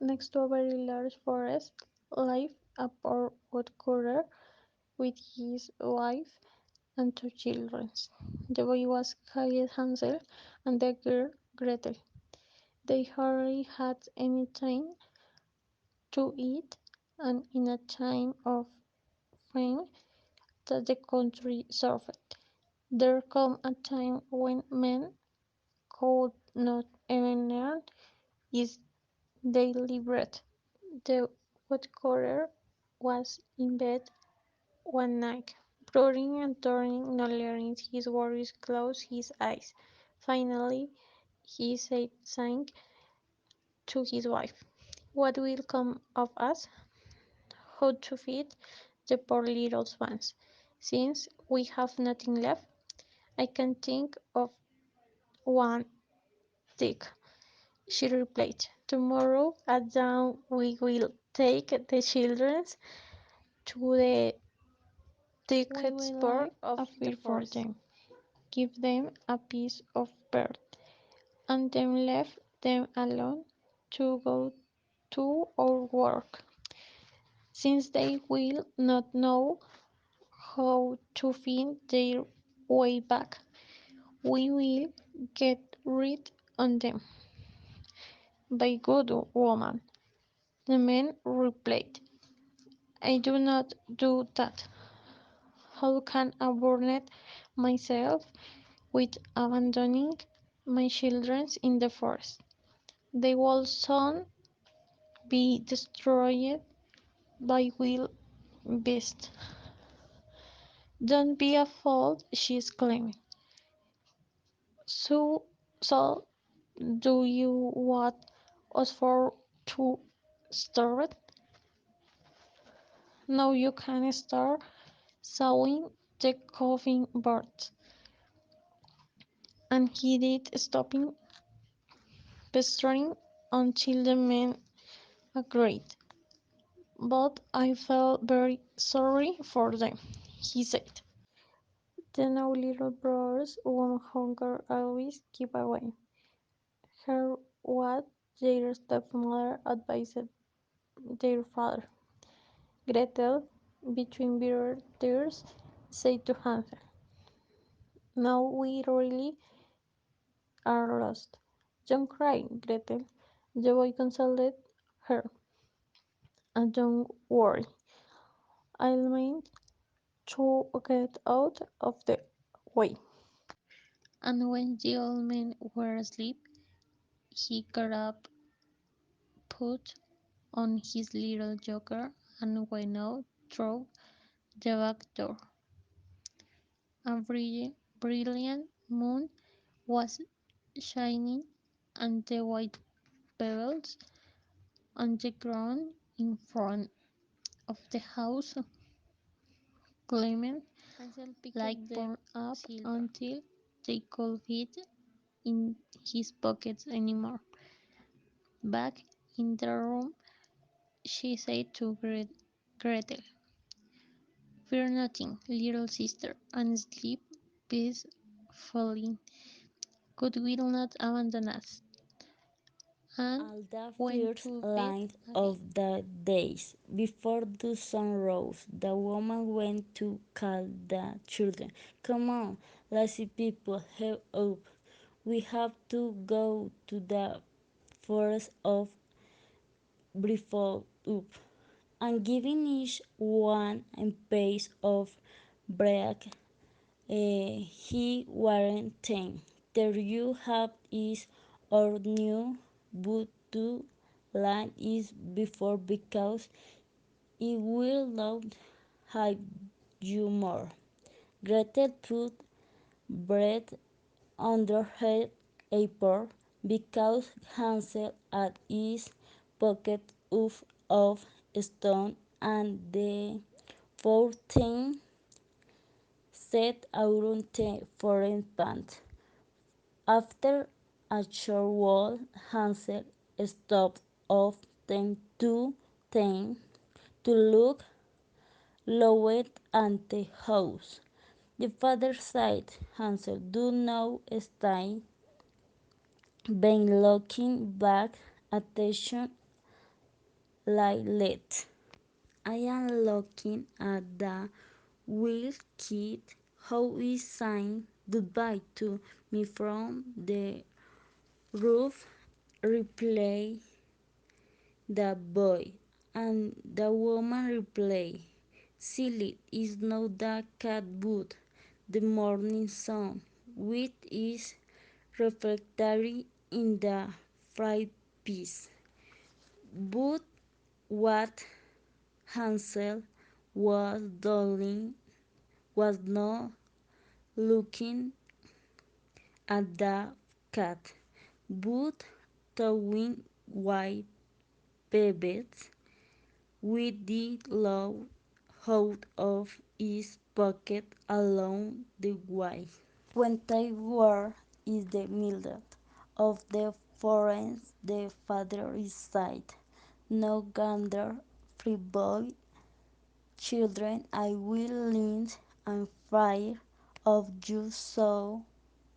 Next to a very large forest lived a poor woodcutter with his wife and two children. The boy was called Hansel and the girl Gretel. They hardly had any time to eat, and in a time of famine that the country suffered, there came a time when men could not even earn his daily bread. The woodcutter was in bed one night, brooding and turning, not letting his worries close his eyes. Finally, he said, saying to his wife, "What will come of us? How to feed the poor little ones? Since we have nothing left, I can think of one thing," she replied. "Tomorrow at dawn we will take the children to the We thickest will part light of a the fire for forest, them. give them a piece of bread, and then leave them alone to go to our work. Since they will not know how to find their way back, we will get rid of them." "By good woman," the man replied, "I do not do that. How can I burden myself with abandoning my children in the forest? They will soon be destroyed by wild beasts." "Don't be a fool," she exclaimed. "So, so do you want us for to starve? Now you can start sawing the coughing birds." And he did, stopping pestering until the men agreed. "But I felt very sorry for them," he said. "The no little brothers won't hunger always keep away." Hear what their stepmother advised their father. Gretel, between bitter tears, said to Hansel, "Now we really are lost." "Don't cry, Gretel," the boy consoled her, "and don't worry. I'll manage to get out of the way." And when the old men were asleep, he got up, put on his little joker, and went out through the back door. A brilliant moon was shining, and the white pebbles on the ground in front of the house gleamed Hansel like picked the burned up silver. until they could fit in his pockets anymore. Back in the room, she said to Gretel, "Fear nothing, little sister, and sleep peacefully. God will not abandon us." And All the went first to bed light again. of the days, before the sun rose, the woman went to call the children. "Come on, lazy people, help up. We have to go to the forest of Brifol up." And giving each one a piece of bread, he warned them, "There you have is our new but to land is before because it will not have you more." Gretel put bread under her apron because Hansel had his pocket full of stone, and the 14 set out on the foreign pant. After a short while, Hansel stopped off them to them to look lower at the house. The father said, "Hansel, do not stay been looking back. Attention like let. I am looking at the wheel kid how is saying goodbye to me from the roof, replied the boy, and the woman replied, silly is not the cat but the morning sun, which is refractory in the fried piece. But what Hansel was doing was not looking at the cat, but throwing white pebbles with the law out of his pocket along the way. When they were in the middle of the forest, the father said, no gander, free boy, children, I will light a fire of you so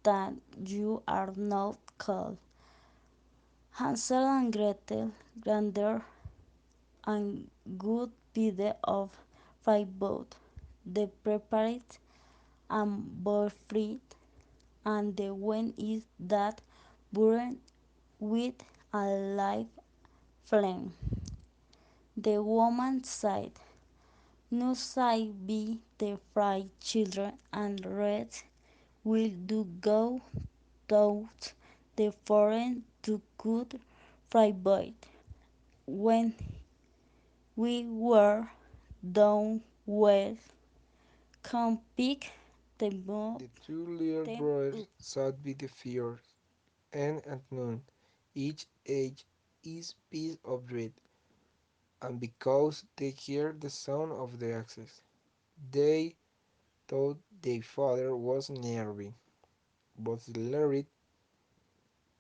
that you are not cold. Hansel and Gretel gathered a good bit of firewood. They prepared and bonfire, and the wind is that burned with a live flame. The woman said, no I be the fried children and red will do go out the forest to good fried bird. When we were done well, come pick them up. The two little brothers sat by the fire, and at noon each ate his piece of bread, and because they heard the sound of the axes, they thought their father was nearby. But Larry,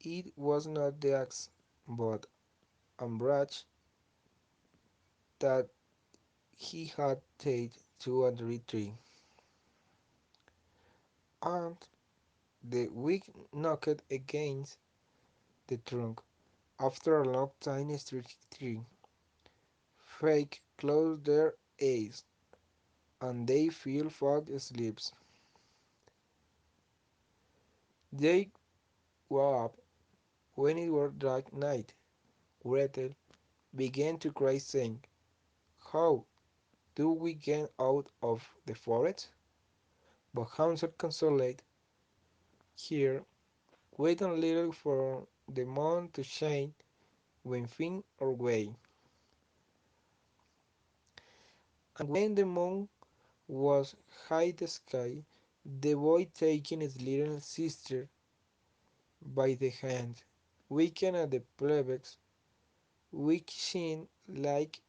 it was not the axe, but a branch that he had tied to a tree, and the wick knocked against the trunk. After a long time striking, Fake closed their eyes, and they fell fast asleep. They woke up when it was dark night. Gretel began to cry, saying, how do we get out of the forest? But Hansel consoled her, wait a little for the moon to shine when find our way. And when the moon was high the sky, the boy taking his little sister by the hand, weakened at the pelvis, which shone like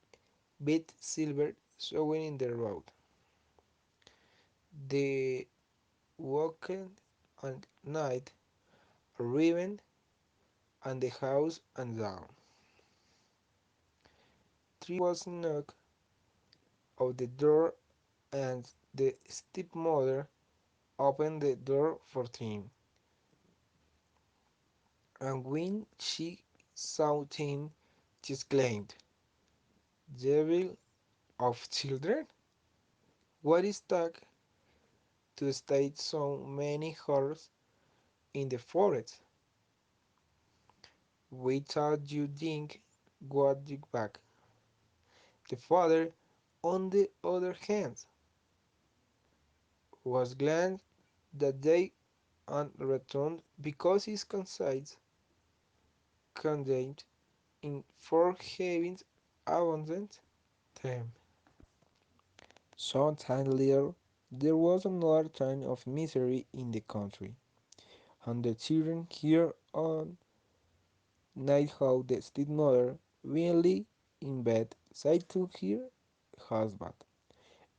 bit silver showing in the road. The walked at night, arriving at the house and down. Three was knocked of the door, and the stepmother opened the door for him. And when she saw him, she exclaimed, devil of children, what is that to stay so many hours in the forest? We thought you think what you back. The father, on the other hand, was glad that they had returned because his conscience condemned in for having abandoned them. Some time later, there was another time of misery in the country, and the children heard on night how the stepmother, being lay in bed, said to her husband,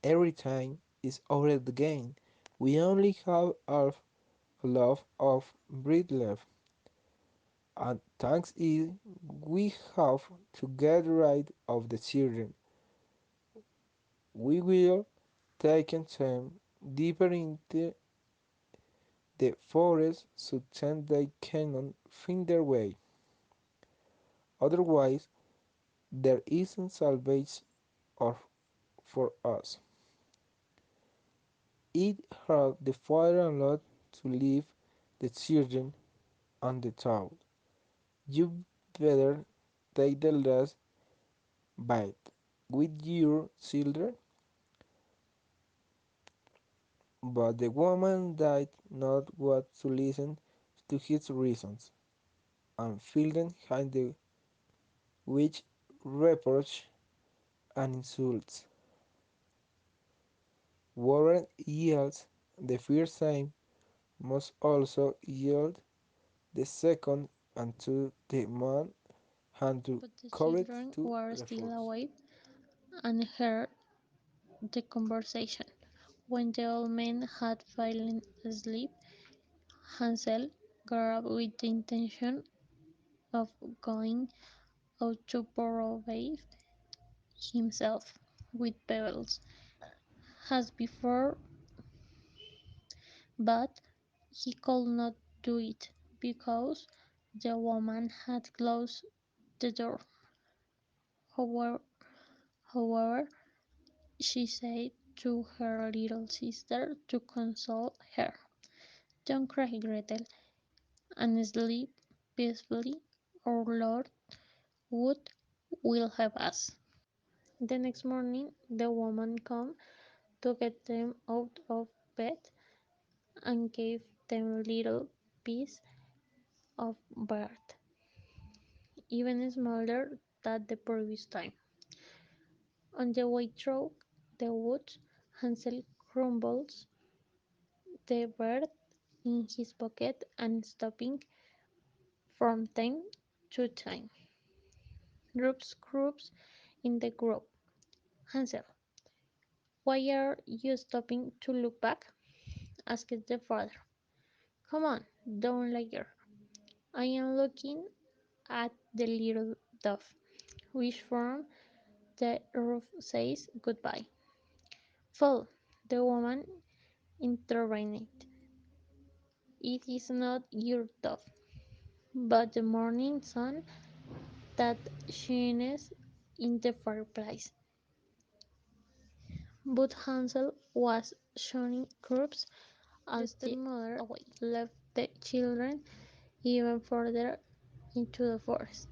every time is over again. We only have half loaf of bread left, and thanks is we have to get rid of the children. We will take them deeper into the forest so that they cannot find their way. Otherwise, There isn't salvation or for us. It hurt the father a lot to leave the children on the table. You better take the last bite with your children. But the woman did not want to listen to his reasons, and filled him with reproach and insults. Warren yields the first time, must also yield the second, and to the man had to But the courage children to were still refuse. awake and heard the conversation. When the old man had fallen asleep, Hansel got up with the intention of going out to bathe himself with pebbles, as before, but he could not do it because the woman had closed the door. However, however, she said to her little sister to console her, "Don't cry, Gretel, and sleep peacefully. Our Lord would will help us." The next morning, the woman came to get them out of bed and gave them little piece of bread, even smaller than the previous time. On the way through the woods, Hansel crumbles the bread in his pocket and stopping from time to time, rubs crumbs in the grove. "Hansel, why are you stopping to look back?" asked the father. "Come on, don't linger. I am looking at the little dove, which from the roof says goodbye." "Fool," the woman intervened, "it is not your dove, but the morning sun that shines in the fireplace." But Hansel was shunning crops as the stepmother left the children even further into the forest,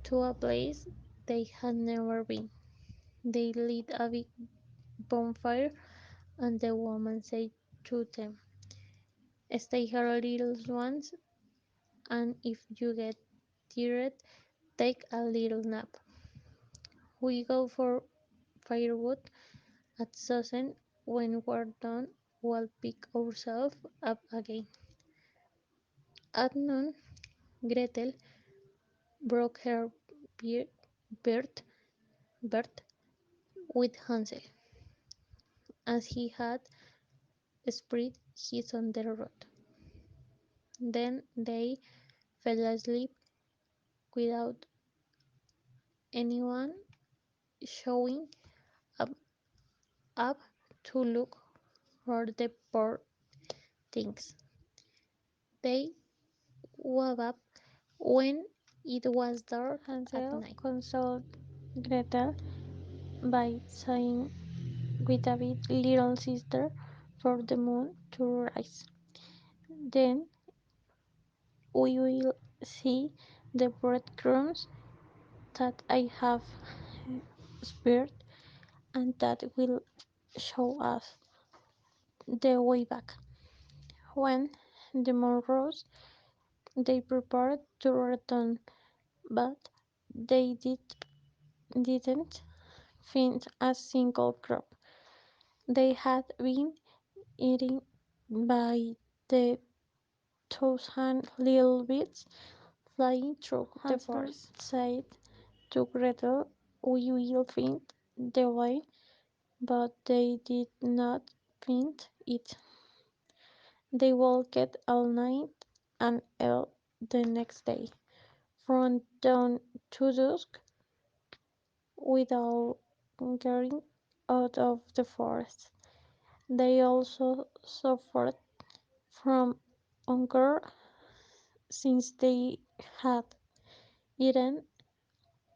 to a place they had never been. They lit a big bonfire, and the woman said to them, "Stay here, little ones, and if you get tired, take a little nap. We go for firewood at sunset. When we're done, we'll pick ourselves up again." At noon, Gretel broke her beard, beard with Hansel, as he had spread his on the road. Then they fell asleep without anyone showing up, up to look for the poor things. They woke up when it was dark at Hansel night. consoled Gretel by saying with a bit little sister for the moon to rise. Then we will see the breadcrumbs that I have spared, and that will show us the way back. When the moon rose, they prepared to return, but they didn't find a single crop. They had been eaten by the thousand little bits flying through the Hansel forest. Said to Gretel, "We will find the way," but they did not find it. They walked all night and all the next day, from dawn to dusk, without getting out of the forest. They also suffered from hunger, since they had eaten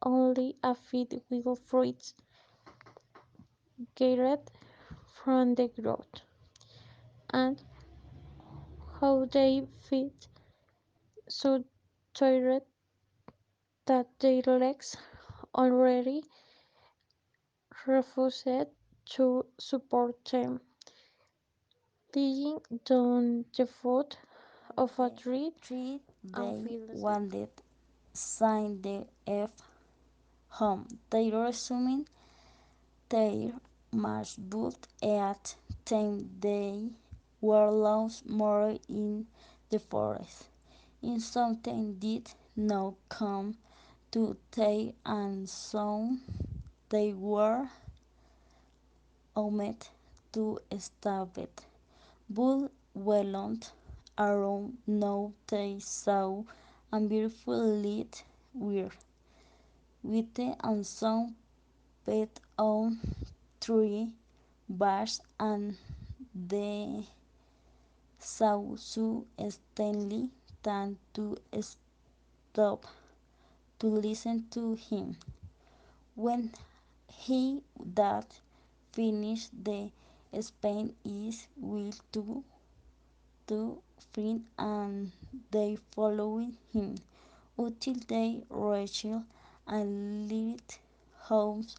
only a feed with fruits gathered from the ground, and how they feed so tired that their legs already refused to support them. Lying down the foot Of of a the tree tree and they feel asleep. wandered, signed the F home. They resuming their march, but at time they were lost more in the forest. In something did not come to take, and so they were omitted to stop it. But welled around now they saw a beautiful lit weir with and some pet on three bars, and the saw so Stanley than to stop to listen to him. When he that finished the Spain is will to friend, and they followed him until they reached a little house